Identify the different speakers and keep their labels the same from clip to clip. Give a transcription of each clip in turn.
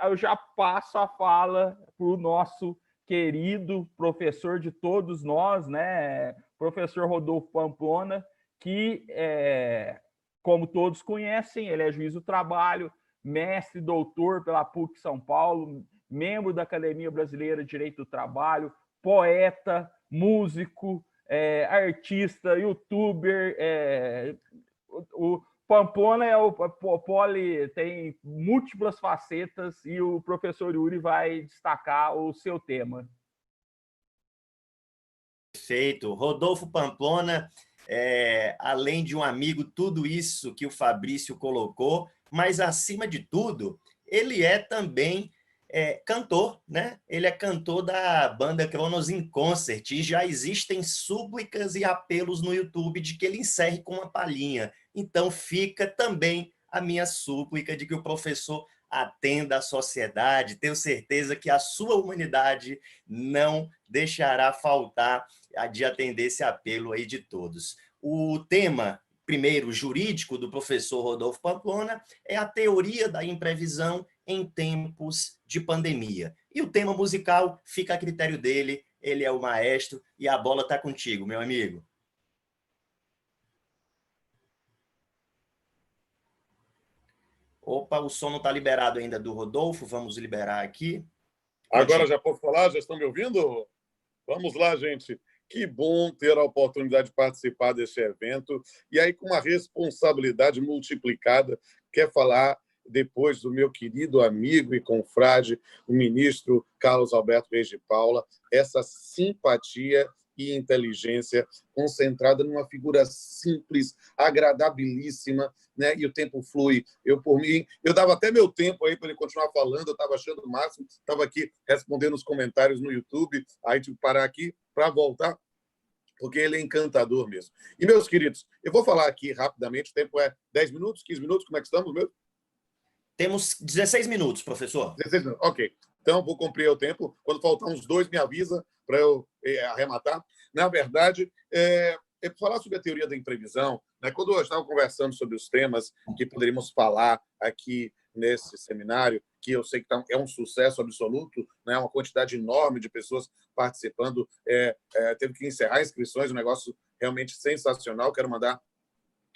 Speaker 1: eu já passo a fala para o nosso querido professor de todos nós, né, professor Rodolfo Pamplona, que, como todos conhecem, ele é juiz do trabalho, mestre e doutor pela PUC São Paulo, membro da Academia Brasileira de Direito do Trabalho, poeta, músico, artista, youtuber. O Pamplona tem múltiplas facetas e o professor Yuri vai destacar o seu tema.
Speaker 2: Perfeito. Rodolfo Pamplona, além de um amigo, tudo isso que o Fabrício colocou, mas, acima de tudo, ele é também cantor, né? Ele é cantor da banda Cronos in Concert, e já existem súplicas e apelos no YouTube de que ele encerre com uma palhinha. Então, fica também a minha súplica de que o professor atenda à sociedade. Tenho certeza que a sua humanidade não deixará faltar de atender esse apelo aí de todos. O tema, primeiro, jurídico, do professor Rodolfo Pamplona, é a teoria da imprevisão em tempos de pandemia. E o tema musical fica a critério dele, ele é o maestro, e a bola está contigo, meu amigo. Opa, o som não está liberado ainda do Rodolfo, vamos liberar aqui.
Speaker 3: Agora já posso falar? Já estão me ouvindo? Vamos lá, gente. Que bom ter a oportunidade de participar deste evento. E aí, com uma responsabilidade multiplicada, quer falar depois do meu querido amigo e confrade, o ministro Carlos Alberto Reis de Paula, essa simpatia e inteligência concentrada numa figura simples, agradabilíssima, né? E o tempo flui. Por mim, eu dava até meu tempo aí para ele continuar falando, eu estava achando o máximo, estava aqui respondendo os comentários no YouTube, aí tive que parar aqui para voltar, porque ele é encantador mesmo. E, meus queridos, eu vou falar aqui rapidamente, o tempo é 10 minutos, 15 minutos, como é que estamos, meu?
Speaker 2: Temos 16 minutos, professor.
Speaker 3: 16 minutos, ok. Então, vou cumprir o tempo. Quando faltar uns 2, me avisa para eu arrematar. Na verdade, falar sobre a teoria da imprevisão, né? Quando eu estava conversando sobre os temas que poderíamos falar aqui nesse seminário, que eu sei que é um sucesso absoluto, né? Uma quantidade enorme de pessoas participando, teve que encerrar inscrições, um negócio realmente sensacional. Quero mandar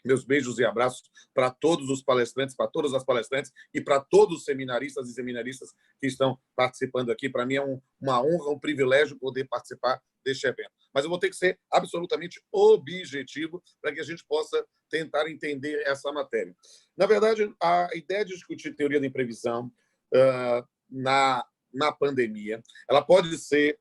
Speaker 3: meus beijos e abraços para todos os palestrantes, para todas as palestrantes e para todos os seminaristas e seminaristas que estão participando aqui. Para mim é uma honra, um privilégio poder participar deste evento. Mas eu vou ter que ser absolutamente objetivo para que a gente possa tentar entender essa matéria. Na verdade, a ideia de discutir teoria da imprevisão na pandemia, ela pode ser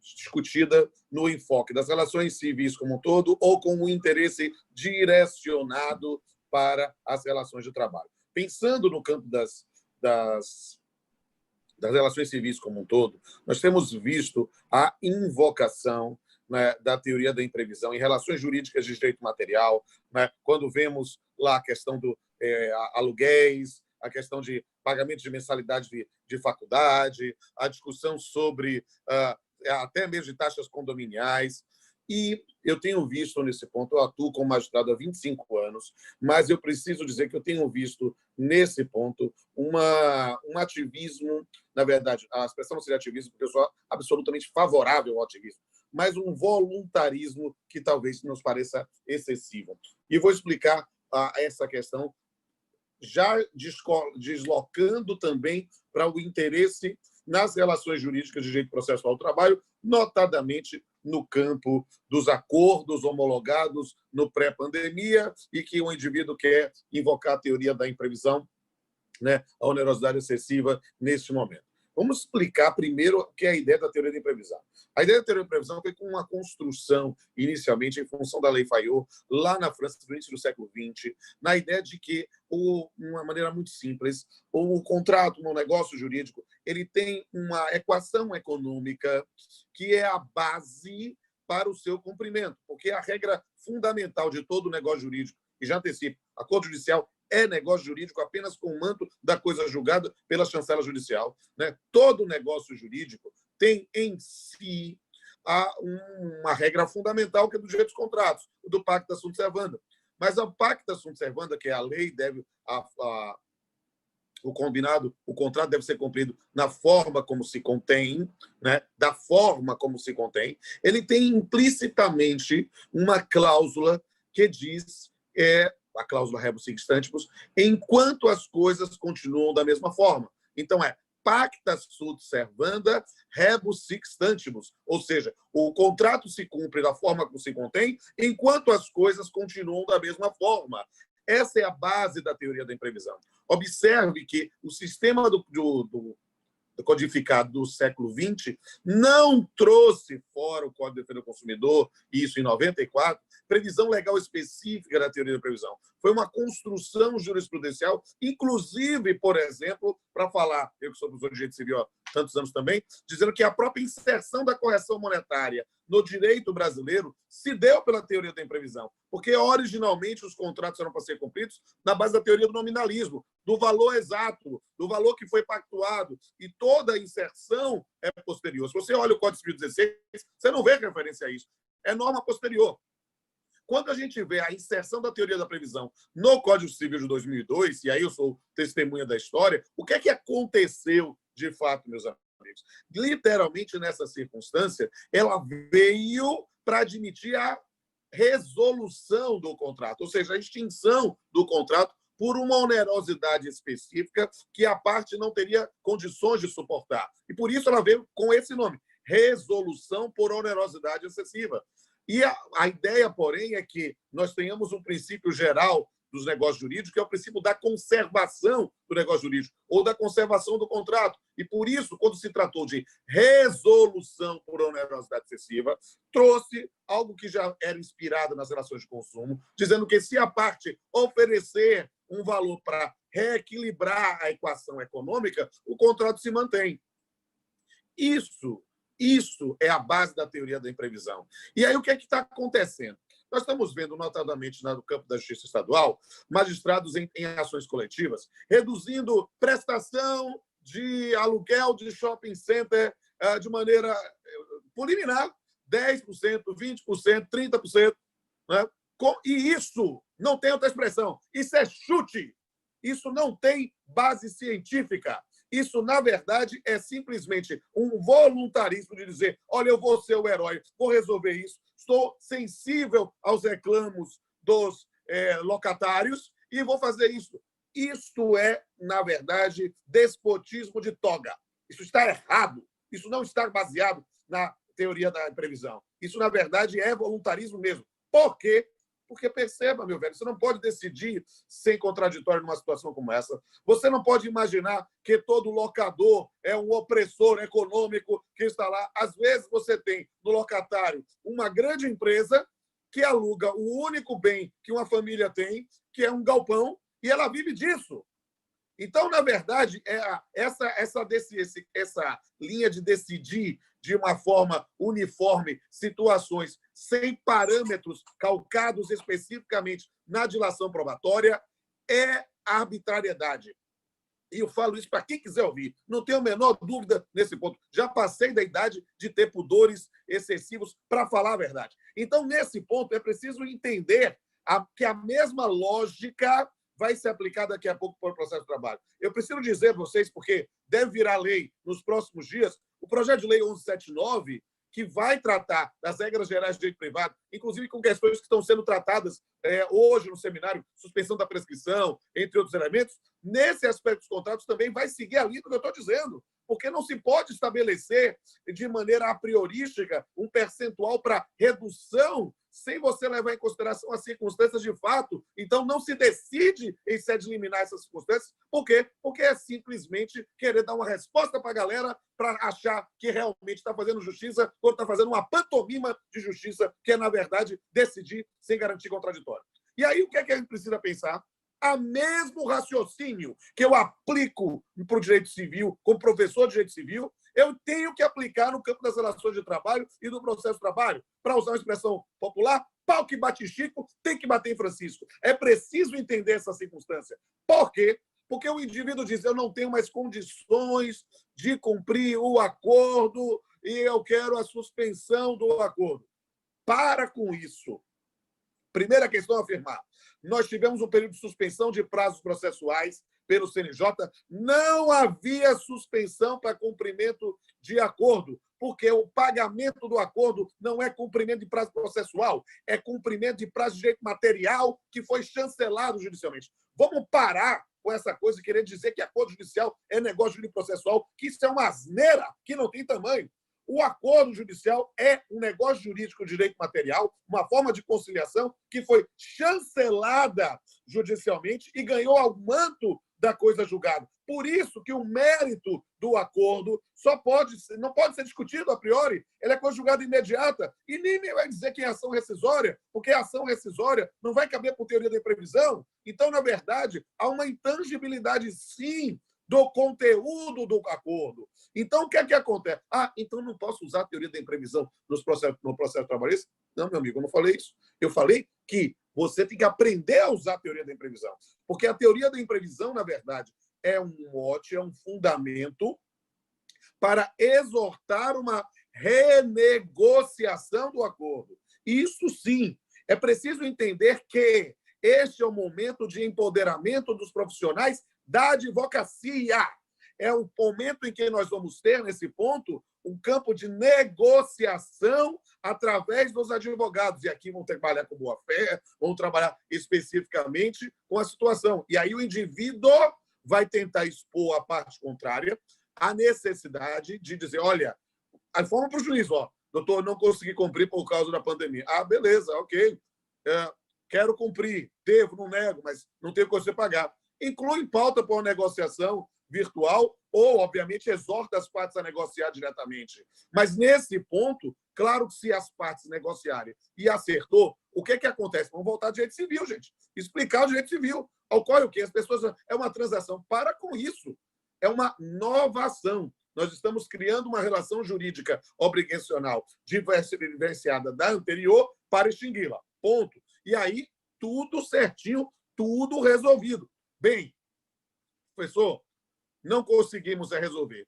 Speaker 3: discutida no enfoque das relações civis como um todo ou com um interesse direcionado para as relações de trabalho. Pensando no campo das relações civis como um todo, nós temos visto a invocação, né, da teoria da imprevisão em relações jurídicas de direito material, né, quando vemos lá a questão do aluguéis, a questão de pagamento de mensalidade de faculdade, a discussão sobre até mesmo de taxas condominiais. E eu tenho visto nesse ponto, eu atuo como magistrado há 25 anos, mas eu preciso dizer que eu tenho visto nesse ponto um ativismo, na verdade, a expressão não seria ativismo, porque eu sou absolutamente favorável ao ativismo, mas um voluntarismo que talvez nos pareça excessivo. E vou explicar essa questão já deslocando também para o interesse nas relações jurídicas de direito processual do trabalho, notadamente no campo dos acordos homologados no pré-pandemia e que o indivíduo quer invocar a teoria da imprevisão, né, a onerosidade excessiva neste momento. Vamos explicar primeiro o que é a ideia da teoria da imprevisão. A ideia da teoria da imprevisão foi com uma construção, inicialmente, em função da Lei Fayot, lá na França, no início do século XX, na ideia de que, uma maneira muito simples, o contrato, um negócio jurídico, ele tem uma equação econômica que é a base para o seu cumprimento, porque a regra fundamental de todo negócio jurídico, e já antecipo, acordo judicial é negócio jurídico apenas com o manto da coisa julgada pela chancela judicial, né? Todo negócio jurídico tem em si uma regra fundamental que é do direito dos contratos, do Pacta Sunt Servanda. Mas o Pacta Sunt Servanda, que é a lei, deve o combinado, o contrato deve ser cumprido na forma como se contém, né? Da forma como se contém. Ele tem implicitamente uma cláusula que diz, a cláusula rebus sic stantibus, enquanto as coisas continuam da mesma forma. Então, pacta sunt servanda rebus sic stantibus, ou seja, o contrato se cumpre da forma como se contém, enquanto as coisas continuam da mesma forma. Essa é a base da teoria da imprevisão. Observe que o sistema do codificado do século XX não trouxe fora o Código de Defesa do Consumidor, isso em 94, previsão legal específica da teoria da previsão. Foi uma construção jurisprudencial, inclusive, por exemplo, para falar, eu que sou professor de direito civil há tantos anos também, dizendo que a própria inserção da correção monetária no direito brasileiro se deu pela teoria da imprevisão, porque originalmente os contratos eram para ser cumpridos na base da teoria do nominalismo, do valor exato, do valor que foi pactuado, e toda a inserção é posterior. Se você olha o Código Civil 16, você não vê referência a isso. É norma posterior. Quando a gente vê a inserção da teoria da previsão no Código Civil de 2002, e aí eu sou testemunha da história, o que é que aconteceu de fato, meus amigos? Literalmente, nessa circunstância, ela veio para admitir a resolução do contrato, ou seja, a extinção do contrato por uma onerosidade específica que a parte não teria condições de suportar. E por isso ela veio com esse nome, resolução por onerosidade excessiva. E a ideia, porém, é que nós tenhamos um princípio geral dos negócios jurídicos, que é o princípio da conservação do negócio jurídico, ou da conservação do contrato. E, por isso, quando se tratou de resolução por onerosidade excessiva, trouxe algo que já era inspirado nas relações de consumo, dizendo que se a parte oferecer um valor para reequilibrar a equação econômica, o contrato se mantém. Isso é a base da teoria da imprevisão. E aí, o que é que está acontecendo? Nós estamos vendo, notadamente, no campo da Justiça Estadual, magistrados em ações coletivas, reduzindo prestação de aluguel de shopping center de maneira preliminar, 10%, 20%, 30%. Né? E isso não tem outra expressão. Isso é chute. Isso não tem base científica. Isso, na verdade, é simplesmente um voluntarismo de dizer: olha, eu vou ser o herói, vou resolver isso, estou sensível aos reclamos dos locatários e vou fazer isso. Isto é, na verdade, despotismo de toga. Isso está errado. Isso não está baseado na teoria da previsão. Isso, na verdade, é voluntarismo mesmo. Por quê? Porque, perceba, meu velho, você não pode decidir sem contraditório numa situação como essa. Você não pode imaginar que todo locador é um opressor econômico que está lá. Às vezes, você tem no locatário uma grande empresa que aluga o único bem que uma família tem, que é um galpão, e ela vive disso. Então, na verdade, essa linha de decidir de uma forma uniforme situações sem parâmetros calcados especificamente na dilação probatória é arbitrariedade. E eu falo isso para quem quiser ouvir. Não tenho a menor dúvida nesse ponto. Já passei da idade de ter pudores excessivos para falar a verdade. Então, nesse ponto, é preciso entender que a mesma lógica vai ser aplicada daqui a pouco para o processo de trabalho. Eu preciso dizer para vocês, porque deve virar lei nos próximos dias, o projeto de lei 1179, que vai tratar das regras gerais de direito privado, inclusive com questões que estão sendo tratadas hoje no seminário, suspensão da prescrição, entre outros elementos, nesse aspecto dos contratos também vai seguir a linha do que eu estou dizendo, porque não se pode estabelecer de maneira a priorística um percentual para redução sem você levar em consideração as circunstâncias de fato. Então, não se decide em sede liminar essas circunstâncias. Por quê? Porque é simplesmente querer dar uma resposta para a galera para achar que realmente está fazendo justiça quando está fazendo uma pantomima de justiça, que é, na verdade, decidir sem garantir contraditório. E aí, o que é que a gente precisa pensar? A mesmo raciocínio que eu aplico para o direito civil, como professor de direito civil, eu tenho que aplicar no campo das relações de trabalho e do processo de trabalho. Para usar uma expressão popular, pau que bate em Chico, tem que bater em Francisco. É preciso entender essa circunstância. Por quê? Porque o indivíduo diz: eu não tenho mais condições de cumprir o acordo e eu quero a suspensão do acordo. Para com isso. Primeira questão a afirmar. Nós tivemos um período de suspensão de prazos processuais pelo CNJ. Não havia suspensão para cumprimento de acordo, porque o pagamento do acordo não é cumprimento de prazo processual, é cumprimento de prazo de direito material que foi chancelado judicialmente. Vamos parar com essa coisa de querer dizer que acordo judicial é negócio jurídico-processual, que isso é uma asneira que não tem tamanho. O acordo judicial é um negócio jurídico de direito material, uma forma de conciliação que foi chancelada judicialmente e ganhou ao manto da coisa julgada. Por isso que o mérito do acordo não pode ser discutido a priori, ele é coisa julgada imediata, e nem vai dizer que é ação rescisória, porque a ação rescisória não vai caber por teoria da imprevisão. Então, na verdade, há uma intangibilidade, sim, do conteúdo do acordo. Então, o que é que acontece? Então não posso usar a teoria da imprevisão no processo trabalhista? Não, meu amigo, eu não falei isso. Eu falei que você tem que aprender a usar a teoria da imprevisão. Porque a teoria da imprevisão, na verdade, é um mote, é um fundamento para exortar uma renegociação do acordo. Isso sim, é preciso entender que este é o momento de empoderamento dos profissionais da advocacia. É o momento em que nós vamos ter, nesse ponto, um campo de negociação através dos advogados. E aqui vão trabalhar com boa-fé, vão trabalhar especificamente com a situação. E aí o indivíduo vai tentar expor à parte contrária a necessidade de dizer, olha, a forma para o juiz, doutor, não consegui cumprir por causa da pandemia. Beleza, ok. Quero cumprir, devo, não nego, mas não tenho como você pagar. Inclui pauta para uma negociação virtual ou, obviamente, exorta as partes a negociar diretamente. Mas, nesse ponto, claro que se as partes negociarem e acertou, o que acontece? Vamos voltar ao direito civil, gente. Explicar o direito civil. Ocorre o quê? As pessoas... É uma transação. Para com isso. É uma nova ação. Nós estamos criando uma relação jurídica obrigacional diferenciada da anterior para extingui-la. Ponto. E aí, tudo certinho, tudo resolvido. Bem, professor, não conseguimos resolver.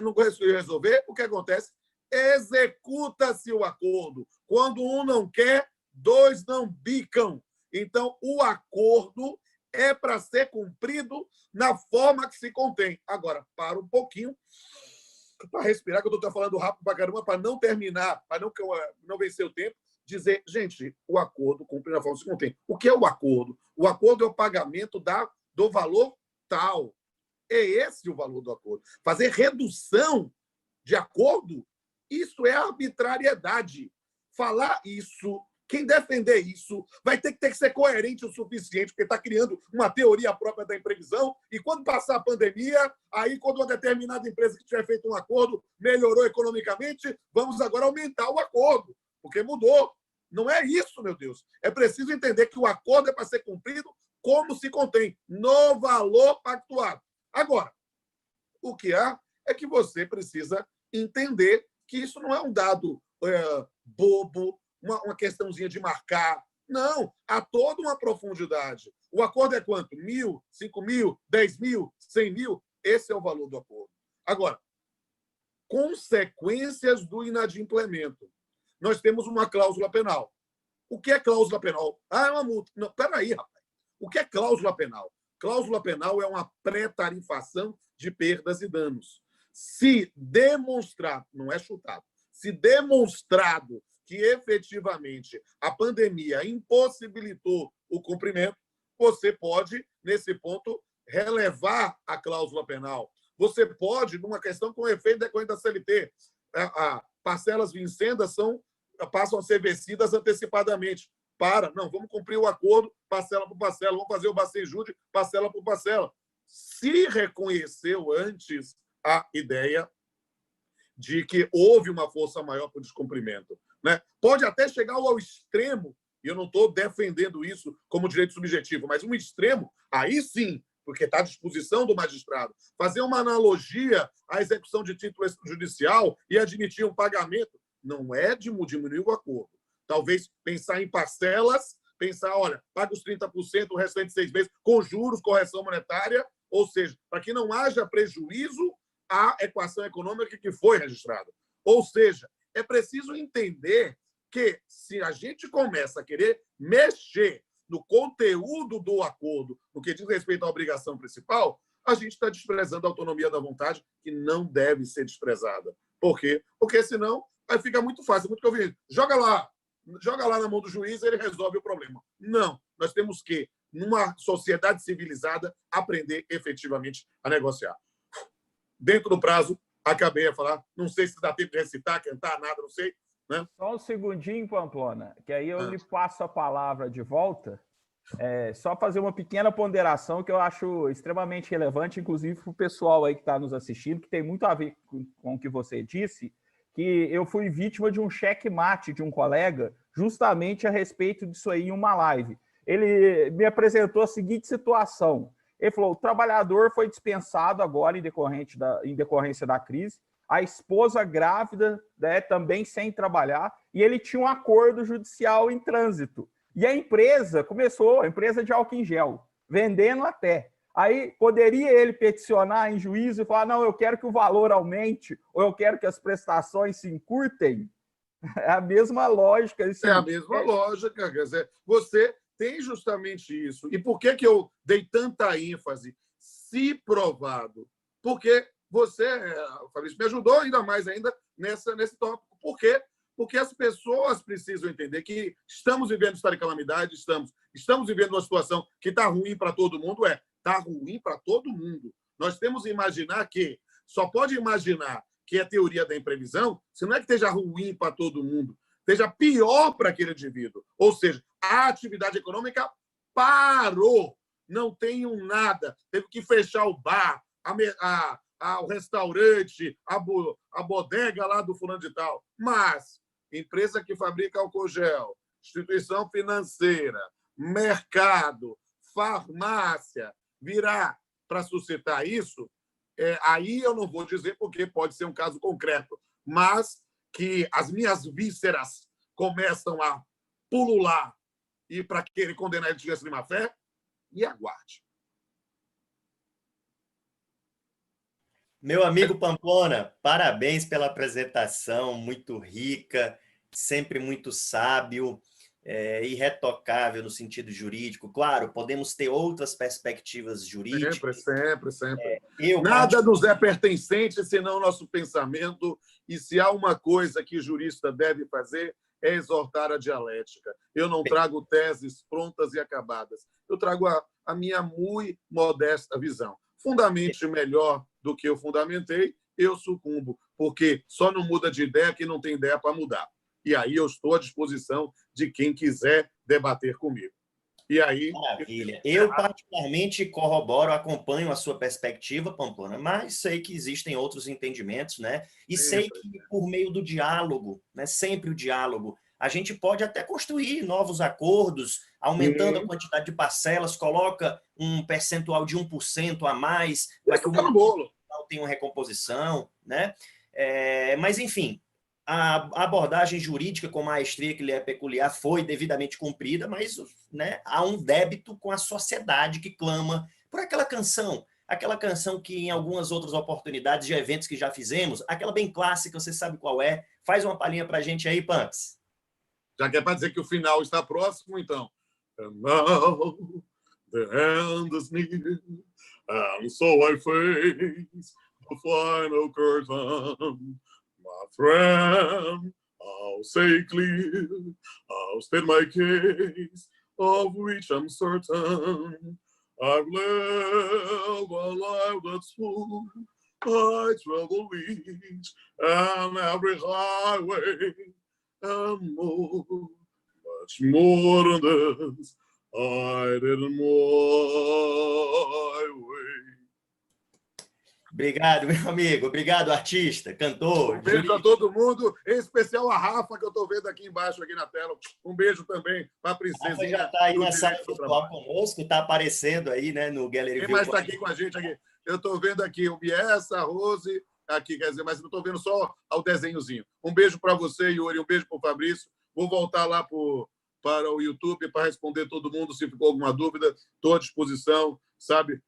Speaker 3: Não conseguimos resolver, o que acontece? Executa-se o acordo. Quando um não quer, dois não bicam. Então, o acordo é para ser cumprido na forma que se contém. Agora, para um pouquinho, para respirar, que eu estou falando rápido para caramba, para não terminar, para não vencer o tempo, dizer, gente, o acordo cumpre na forma que se contém. O que é o acordo? O acordo é o pagamento do valor tal. É esse o valor do acordo. Fazer redução de acordo, isso é arbitrariedade. Falar isso, quem defender isso, vai ter que ser coerente o suficiente, porque está criando uma teoria própria da imprevisão, e quando passar a pandemia, aí quando uma determinada empresa que tiver feito um acordo melhorou economicamente, vamos agora aumentar o acordo, porque mudou. Não é isso, meu Deus. É preciso entender que o acordo é para ser cumprido como se contém, no valor pactuado. Agora, o que há é que você precisa entender que isso não é um dado bobo, uma questãozinha de marcar. Não, há toda uma profundidade. O acordo é quanto? 1.000, 5.000, 10.000, 100.000? Esse é o valor do acordo. Agora, consequências do inadimplemento. Nós temos uma cláusula penal. O que é cláusula penal? É uma multa. Não, peraí, rapaz. O que é cláusula penal? Cláusula penal é uma pré-tarifação de perdas e danos. Se demonstrado, não é chutado, se demonstrado que efetivamente a pandemia impossibilitou o cumprimento, você pode, nesse ponto, relevar a cláusula penal. Você pode, numa questão com efeito decorrente da CLT, parcelas vincendas passam a ser vencidas antecipadamente. Não, vamos cumprir o acordo, parcela por parcela, vamos fazer o bacenjude, parcela por parcela. Se reconheceu antes a ideia de que houve uma força maior para o descumprimento, né? Pode até chegar ao extremo, e eu não estou defendendo isso como direito subjetivo, mas um extremo, aí sim, porque está à disposição do magistrado, fazer uma analogia à execução de título extrajudicial e admitir um pagamento, não é de diminuir o acordo. Talvez pensar em parcelas, pensar, olha, paga os 30%, o restante 6 meses, com juros, correção monetária, ou seja, para que não haja prejuízo à equação econômica que foi registrada. Ou seja, é preciso entender que, se a gente começa a querer mexer no conteúdo do acordo, no que diz respeito à obrigação principal, a gente está desprezando a autonomia da vontade, que não deve ser desprezada. Por quê? Porque, senão, aí fica muito fácil, muito conveniente. Joga lá na mão do juiz e ele resolve o problema. Não. Nós temos que, numa sociedade civilizada, aprender efetivamente a negociar. Dentro do prazo, acabei a falar. Não sei se dá tempo de recitar, cantar, nada, não sei. Né?
Speaker 1: Só um segundinho, Pamplona, que aí eu lhe passo a palavra de volta. Só fazer uma pequena ponderação que eu acho extremamente relevante, inclusive para o pessoal aí que está nos assistindo, que tem muito a ver com o que você disse, que eu fui vítima de um checkmate de um colega justamente a respeito disso aí em uma live. Ele me apresentou a seguinte situação. Ele falou, o trabalhador foi dispensado agora em decorrência da crise, a esposa grávida, né, também sem trabalhar, e ele tinha um acordo judicial em trânsito. E a empresa começou, a empresa de álcool em gel, vendendo até. Aí poderia ele peticionar em juízo e falar, não, eu quero que o valor aumente, ou eu quero que as prestações se encurtem? É a mesma lógica. Assim,
Speaker 3: é a mesma lógica. Quer dizer, você tem justamente isso. E por que eu dei tanta ênfase? Se provado. Porque você, Fabrício, me ajudou ainda mais nesse tópico. Por quê? Porque as pessoas precisam entender que estamos vivendo história de calamidade, estamos vivendo uma situação que está ruim para todo mundo. Está ruim para todo mundo. Nós temos que imaginar que, só pode imaginar que é teoria da imprevisão, se não é que esteja ruim para todo mundo, esteja pior para aquele indivíduo. Ou seja, a atividade econômica parou, não tem nada, teve que fechar o bar, o restaurante, a bodega lá do fulano de tal. Mas empresa que fabrica álcool gel, instituição financeira, mercado, farmácia, virá para suscitar isso, aí eu não vou dizer porque pode ser um caso concreto, mas que as minhas vísceras começam a pulular e para querer condenar ele de má fé, e aguarde.
Speaker 2: Meu amigo Pamplona, parabéns pela apresentação, muito rica, sempre muito sábio, irretocável no sentido jurídico. Claro, podemos ter outras perspectivas jurídicas.
Speaker 3: Sempre. Nada nos é pertencente senão o nosso pensamento, e se há uma coisa que jurista deve fazer é exortar a dialética. Eu não trago teses prontas e acabadas. Eu trago a minha muito modesta visão. Fundamente melhor do que eu fundamentei, eu sucumbo, porque só não muda de ideia quem não tem ideia para mudar. E aí eu estou à disposição de quem quiser debater comigo. E aí...
Speaker 2: Maravilha. Eu, particularmente, corroboro, acompanho a sua perspectiva, Pamplona, mas sei que existem outros entendimentos, né? E sei que, por meio do diálogo, né? Sempre o diálogo, a gente pode até construir novos acordos, aumentando a quantidade de parcelas, coloca um percentual de 1% a mais, para que o município tenha uma recomposição, né? Mas, enfim, a abordagem jurídica com maestria que lhe é peculiar foi devidamente cumprida, mas, né, há um débito com a sociedade que clama por aquela canção que em algumas outras oportunidades de eventos que já fizemos, aquela bem clássica, você sabe qual é, faz uma palhinha pra gente aí, Pamps.
Speaker 3: Já que é para dizer que o final está próximo, então. And now the end is near, and so I face the final curtain. My friend, I'll say clear, I'll state my case, of which I'm certain. I've lived a life that's full, I travel each and every highway, and more, much more than this, I didn't my way.
Speaker 2: Obrigado, meu amigo. Obrigado, artista, cantor.
Speaker 3: Um beijo a todo mundo, em especial a Rafa, que eu estou vendo aqui embaixo, aqui na tela. Um beijo também para a princesa.
Speaker 2: Rafa já está aí na sala virtual conosco, está aparecendo aí, né, no Gallery View.
Speaker 3: Quem mais está aqui com a gente? Aqui? Eu estou vendo aqui o Biessa, a Rose, aqui, quer dizer, mas eu estou vendo só o desenhozinho. Um beijo para você, Yuri, um beijo para o Fabrício. Vou voltar lá para o YouTube para responder todo mundo, se ficou alguma dúvida. Estou à disposição, sabe?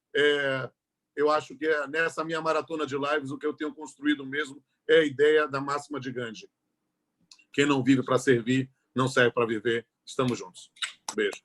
Speaker 3: Eu acho que nessa minha maratona de lives, o que eu tenho construído mesmo é a ideia da máxima de Gandhi. Quem não vive para servir, não serve para viver. Estamos juntos. Beijo.